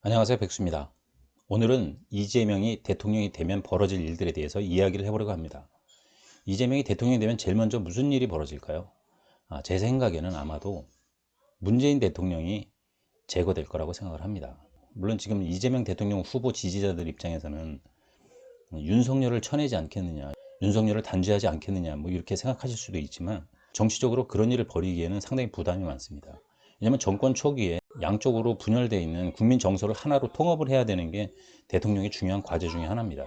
안녕하세요, 백수입니다. 오늘은 이재명이 대통령이 되면 벌어질 일들에 대해서 이야기를 해보려고 합니다. 이재명이 대통령이 되면 제일 먼저 무슨 일이 벌어질까요? 제 생각에는 아마도 문재인 대통령이 제거될 거라고 생각을 합니다. 물론 지금 이재명 대통령 후보 지지자들 입장에서는 윤석열을 쳐내지 않겠느냐, 윤석열을 단죄하지 않겠느냐, 뭐 이렇게 생각하실 수도 있지만 정치적으로 그런 일을 벌이기에는 상당히 부담이 많습니다. 왜냐하면 정권 초기에 양쪽으로 분열되어 있는 국민 정서를 하나로 통합을 해야 되는 게 대통령의 중요한 과제 중에 하나입니다.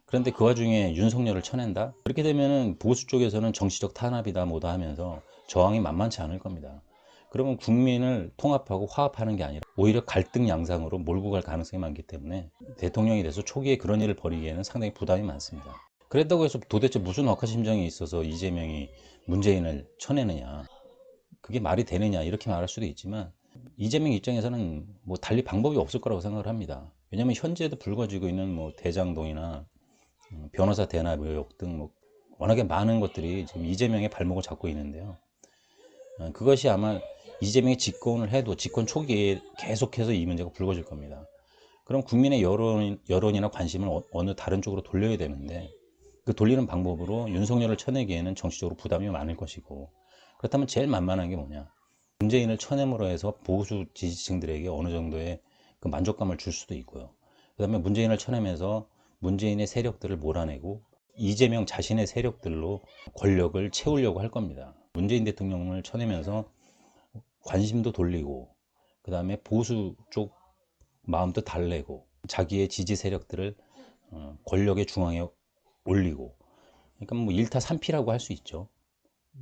그런데 그 와중에 윤석열을 쳐낸다? 그렇게 되면 보수 쪽에서는 정치적 탄압이다 뭐다 하면서 저항이 만만치 않을 겁니다. 그러면 국민을 통합하고 화합하는 게 아니라 오히려 갈등 양상으로 몰고 갈 가능성이 많기 때문에 대통령이 돼서 초기에 그런 일을 벌이기에는 상당히 부담이 많습니다. 그랬다고 해서 도대체 무슨 억하심정이 있어서 이재명이 문재인을 쳐내느냐, 그게 말이 되느냐 이렇게 말할 수도 있지만 이재명 입장에서는 뭐 달리 방법이 없을 거라고 생각을 합니다. 왜냐하면 현재도 불거지고 있는 뭐 대장동이나 변호사 대납 의혹 등 뭐 워낙에 많은 것들이 지금 이재명의 발목을 잡고 있는데요. 그것이 아마 이재명이 집권을 해도 집권 초기에 계속해서 이 문제가 불거질 겁니다. 그럼 국민의 여론이나 관심을 어느 다른 쪽으로 돌려야 되는데 그 돌리는 방법으로 윤석열을 쳐내기에는 정치적으로 부담이 많을 것이고, 그렇다면 제일 만만한 게 뭐냐, 문재인을 쳐냄으로 해서 보수 지지층들에게 어느 정도의 그 만족감을 줄 수도 있고요. 그 다음에 문재인을 쳐내면서 문재인의 세력들을 몰아내고 이재명 자신의 세력들로 권력을 채우려고 할 겁니다. 문재인 대통령을 쳐내면서 관심도 돌리고 그 다음에 보수 쪽 마음도 달래고 자기의 지지 세력들을 권력의 중앙에 올리고, 그러니까 뭐 일타 삼피라고 할 수 있죠.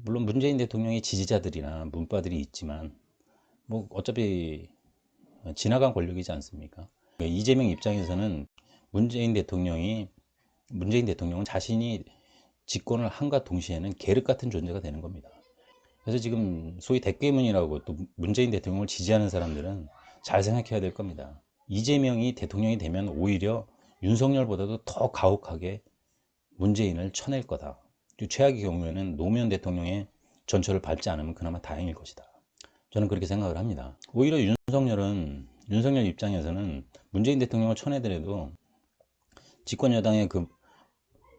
물론 문재인 대통령의 지지자들이나 문바들이 있지만 뭐 어차피 지나간 권력이지 않습니까? 이재명 입장에서는 문재인 대통령은 자신이 집권을 한과 동시에는 계륵 같은 존재가 되는 겁니다. 그래서 지금 소위 대깨문이라고 또 문재인 대통령을 지지하는 사람들은 잘 생각해야 될 겁니다. 이재명이 대통령이 되면 오히려 윤석열보다도 더 가혹하게 문재인을 쳐낼 거다. 최악의 경우에는 노무현 대통령의 전철을 밟지 않으면 그나마 다행일 것이다. 저는 그렇게 생각을 합니다. 오히려 윤석열 입장에서는 문재인 대통령을 쳐내더라도 집권 여당의 그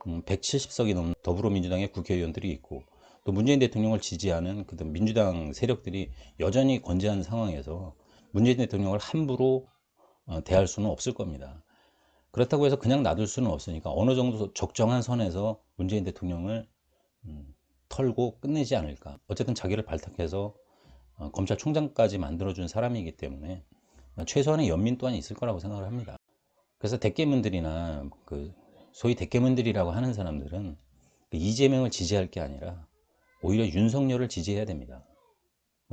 170석이 넘는 더불어민주당의 국회의원들이 있고 또 문재인 대통령을 지지하는 그 민주당 세력들이 여전히 건재한 상황에서 문재인 대통령을 함부로 대할 수는 없을 겁니다. 그렇다고 해서 그냥 놔둘 수는 없으니까 어느 정도 적정한 선에서 문재인 대통령을 털고 끝내지 않을까. 어쨌든 자기를 발탁해서 검찰총장까지 만들어준 사람이기 때문에 최소한의 연민 또한 있을 거라고 생각을 합니다. 그래서 대깨문들이나 그 소위 대깨문들이라고 하는 사람들은 이재명을 지지할 게 아니라 오히려 윤석열을 지지해야 됩니다.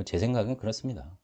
제 생각은 그렇습니다.